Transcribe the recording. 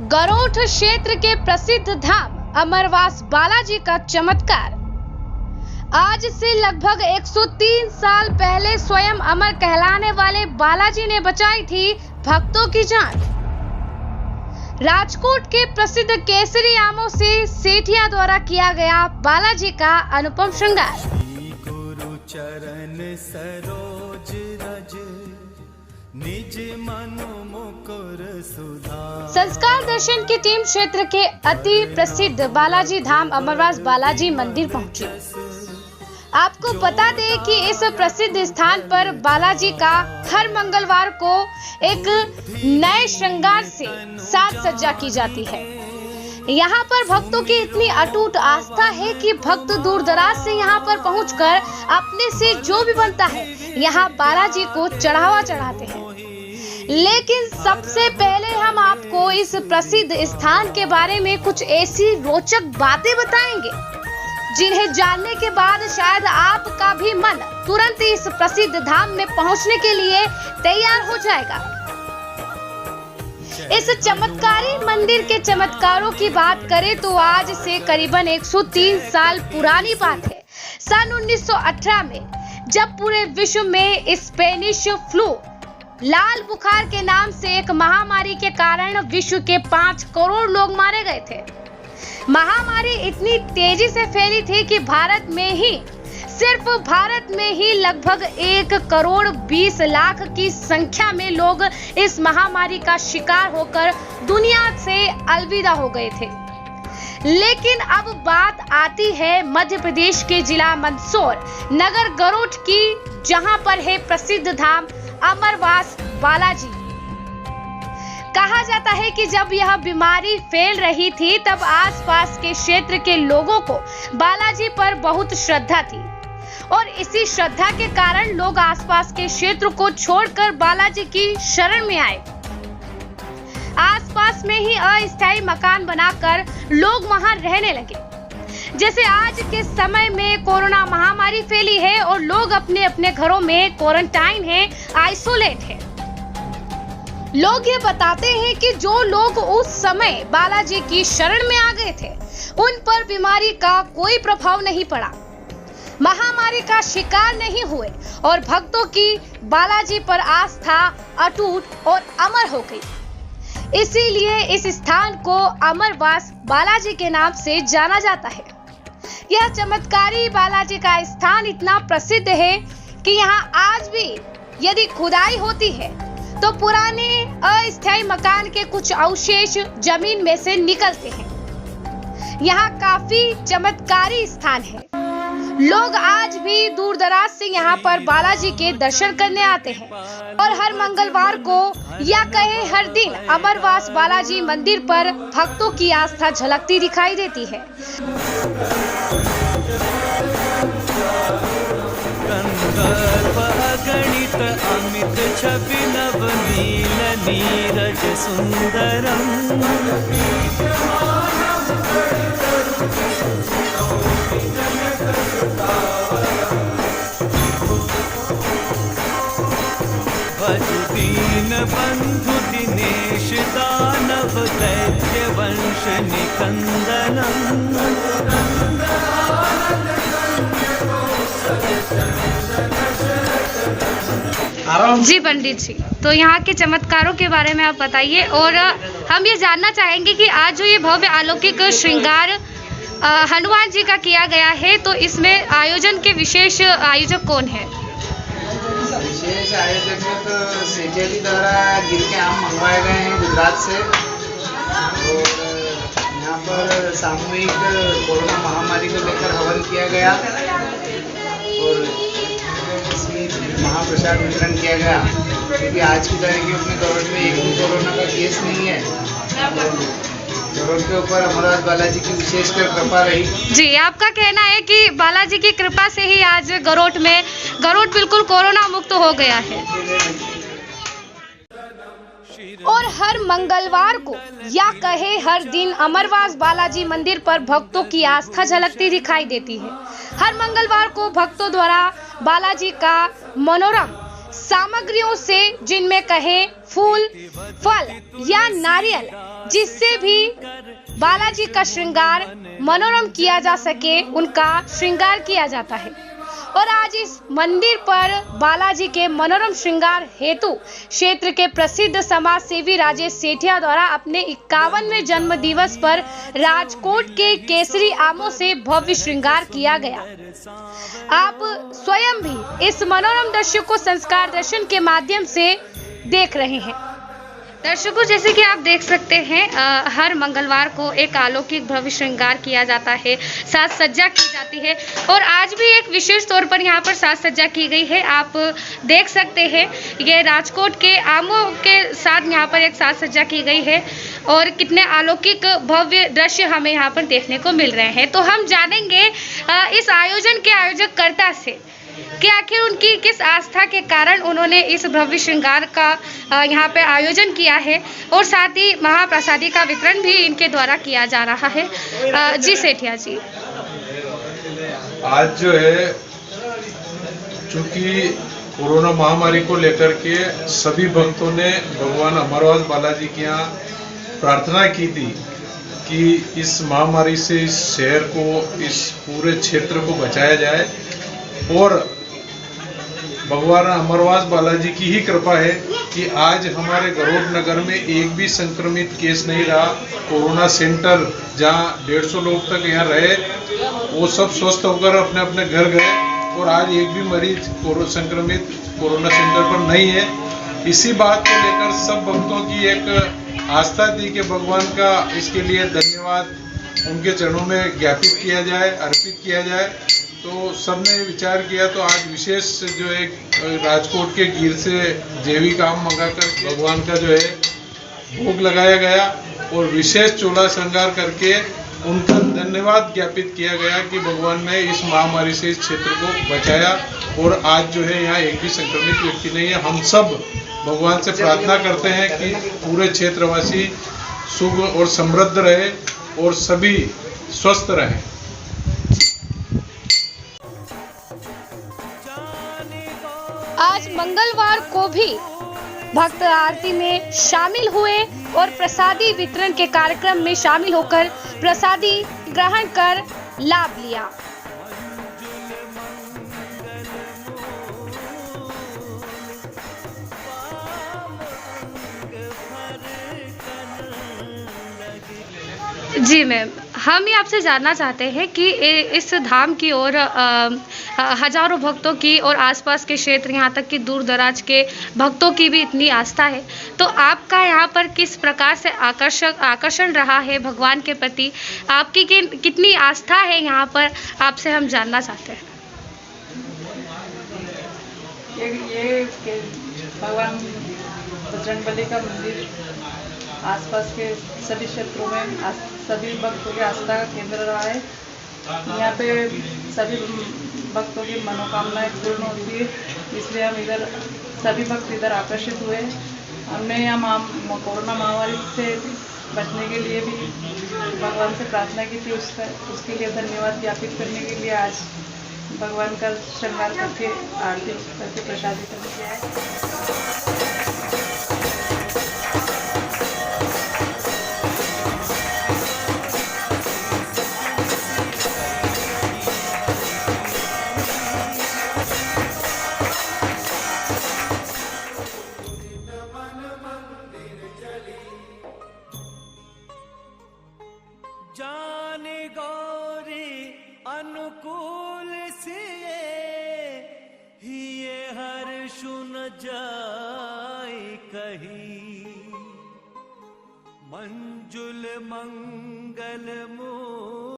गरोठ क्षेत्र के प्रसिद्ध धाम अमरवास बालाजी का चमत्कार। आज से लगभग 103 साल पहले स्वयं अमर कहलाने वाले बालाजी ने बचाई थी भक्तों की जान। राजकोट के प्रसिद्ध केसरी आमों से सेठिया द्वारा किया गया बालाजी का अनुपम श्रृंगार। गुरु चरण सरोज रज निज मनु मुकुर सुधा। संस्कार दर्शन की टीम क्षेत्र के अति प्रसिद्ध बालाजी धाम अमरवास बालाजी मंदिर पहुंची। आपको बता दें कि इस प्रसिद्ध स्थान पर बालाजी का हर मंगलवार को एक नए श्रृंगार से साज सज्जा की जाती है। यहाँ पर भक्तों की इतनी अटूट आस्था है कि भक्त दूर दराज से यहाँ पर पहुंचकर अपने से जो भी बनता है यहाँ बालाजी को चढ़ावा चढ़ाते हैं। लेकिन सबसे पहले हम आपको इस प्रसिद्ध स्थान के बारे में कुछ ऐसी रोचक बातें बताएंगे जिन्हें जानने के बाद शायद आपका भी मन तुरंत इस प्रसिद्ध धाम में पहुंचने के लिए तैयार हो जाएगा। इस चमत्कारी मंदिर के चमत्कारों की बात करें तो आज से करीबन 103 साल पुरानी बात है। सन 1918 में जब पूरे विश्व में स्पेनिश फ्लू लाल बुखार के नाम से एक महामारी के कारण विश्व के 5 करोड़ लोग मारे गए थे। महामारी इतनी तेजी से फैली थी कि सिर्फ भारत में ही लगभग 1 करोड़ 20 लाख की संख्या में लोग इस महामारी का शिकार होकर दुनिया से अलविदा हो गए थे। लेकिन अब बात आती है मध्य प्रदेश के जिला मंदसौर नगर गरोठ की, जहां पर है प्रसिद्ध धाम अमरवास बालाजी। कहा जाता है कि जब यह बीमारी फैल रही थी तब आसपास के क्षेत्र के लोगों को बालाजी पर बहुत श्रद्धा थी और इसी श्रद्धा के कारण लोग आसपास के क्षेत्र को छोड़कर बालाजी की शरण में आए। आसपास में ही अस्थायी मकान बनाकर लोग वहां रहने लगे। जैसे आज के समय में कोरोना महामारी फैली है और लोग अपने अपने घरों में क्वारंटाइन है, आइसोलेट है। लोग ये बताते हैं कि जो लोग उस समय बालाजी की शरण में आ गए थे उन पर बीमारी का कोई प्रभाव नहीं पड़ा, महामारी का शिकार नहीं हुए और भक्तों की बालाजी पर आस्था अटूट और अमर हो गई। इसीलिए इस स्थान को अमरवास बालाजी के नाम से जाना जाता है। यह चमत्कारी बालाजी का स्थान इतना प्रसिद्ध है कि यहाँ आज भी यदि खुदाई होती है तो पुराने अस्थायी मकान के कुछ अवशेष जमीन में से निकलते हैं। यहाँ काफी चमत्कारी स्थान है। लोग आज भी दूर दराज से यहाँ पर बालाजी के दर्शन करने आते हैं और हर मंगलवार को या कहे हर दिन अमरवास बालाजी मंदिर पर भक्तों की आस्था झलकती दिखाई देती है। गणित अमित छवि नवनील नीरज सुंदरम भज दीन बंधु दिनेश दानव दैत्य वंश निकंदनम। जी पंडित जी, तो यहाँ के चमत्कारों के बारे में आप बताइए और हम ये जानना चाहेंगे कि आज जो ये भव्य अलौकिक श्रृंगार हनुमान जी का किया गया है तो इसमें आयोजन के विशेष आयोजक कौन है? विशेष आयोजक में तो सेठिया जी द्वारा गिर के आम मंगवाए गए हैं गुजरात से और यहाँ पर सामूहिक कोरोना महामारी को लेकर हवन किया गया और महाप्रसाद वितरण किया गया क्योंकि आज की तारीख में अपने गरोठ में एक भी कोरोना का केस नहीं है। गरोठ के ऊपर अमरवास बालाजी की विशेषकर कृपा रही। जी, आपका कहना है कि बालाजी की कृपा से ही आज गरोठ बिल्कुल कोरोना मुक्त हो गया है। और हर मंगलवार को या कहे हर दिन अमरवास बालाजी मंदिर पर भक्तों की आस्था झलकती दिखाई देती है। हर मंगलवार को भक्तों द्वारा बालाजी का मनोरम सामग्रियों से, जिनमें कहें फूल, फल या नारियल, जिससे भी बालाजी का श्रृंगार मनोरम किया जा सके, उनका श्रृंगार किया जाता है। और आज इस मंदिर पर बालाजी के मनोरम श्रृंगार हेतु क्षेत्र के प्रसिद्ध समाज सेवी राजेश सेठिया द्वारा अपने 51वें जन्म दिवस पर राजकोट के केसरी आमों से भव्य श्रृंगार किया गया। आप स्वयं भी इस मनोरम दृश्य को संस्कार दर्शन के माध्यम से देख रहे हैं। दर्शकों, जैसे कि आप देख सकते हैं, हर मंगलवार को एक अलौकिक भव्य श्रृंगार किया जाता है, साज सज्जा की जाती है और आज भी एक विशेष तौर पर यहाँ पर साज सज्जा की गई है। आप देख सकते हैं, ये राजकोट के आमों के साथ यहाँ पर एक साज सज्जा की गई है और कितने अलौकिक भव्य दृश्य हमें यहाँ पर देखने को मिल रहे हैं। तो हम जानेंगे इस आयोजन के आयोजककर्ता से कि आखिर उनकी किस आस्था के कारण उन्होंने इस भव्य श्रृंगार का यहाँ पे आयोजन किया है और साथ ही महाप्रसादी का वितरण भी इनके द्वारा किया जा रहा है। जी सेठिया जी, आज जो है, चूंकि कोरोना महामारी को लेकर के सभी भक्तों ने भगवान अमरवास बालाजी के यहाँ प्रार्थना की थी कि इस महामारी से इस शहर को, इस पूरे क्षेत्र को बचाया जाए और भगवान अमरवास बालाजी की ही कृपा है कि आज हमारे गरोड नगर में एक भी संक्रमित केस नहीं रहा। कोरोना सेंटर जहां 150 लोग तक यहाँ रहे, वो सब स्वस्थ होकर अपने अपने घर गए और आज एक भी मरीज संक्रमित कोरोना सेंटर पर नहीं है। इसी बात को लेकर सब भक्तों की एक आस्था थी कि भगवान का इसके लिए धन्यवाद उनके चरणों में ज्ञापित किया जाए, अर्पित किया जाए। तो सबने विचार किया, तो आज विशेष जो है राजकोट के गिर से जैविक आम मंगाकर भगवान का जो है भोग लगाया गया और विशेष चोला श्रृंगार करके उनका धन्यवाद ज्ञापित किया गया कि भगवान ने इस महामारी से इस क्षेत्र को बचाया और आज जो है यहाँ एक भी संक्रमित व्यक्ति नहीं है। हम सब भगवान से प्रार्थना करते हैं कि पूरे क्षेत्रवासी सुख और समृद्ध रहे और सभी स्वस्थ रहें। आज मंगलवार को भी भक्त आरती में शामिल हुए और प्रसादी वितरण के कार्यक्रम में शामिल होकर प्रसादी ग्रहण कर लाभ लिया। जी मैम, हम ही आपसे जानना चाहते हैं कि इस धाम की ओर हजारों भक्तों की और आसपास के क्षेत्र, यहाँ तक कि दूर दराज के भक्तों की भी इतनी आस्था है, तो आपका यहाँ पर किस प्रकार से आकर्षण रहा है भगवान के प्रति? आपकी कितनी आस्था है यहाँ पर, आपसे हम जानना चाहते हैं। ये भगवान बजरंगबली का मंदिर आसपास के सभी क्षेत्रों में सभी भक्तों की आस्था का केंद्र रहा है। यहाँ पे सभी भक्तों की मनोकामनाएं पूर्ण होती है, इसलिए हम इधर सभी भक्त इधर आकर्षित हुए। हमने यहाँ कोरोना महामारी से बचने के लिए भी भगवान से प्रार्थना की थी, उसके लिए धन्यवाद ज्ञापित करने के लिए आज भगवान का श्रृंगार करके आरती करके प्रसाद वितरण किया है। जाने गौरी अनुकूल सिए ये हर सुन जाए कही, मंजुल मंगल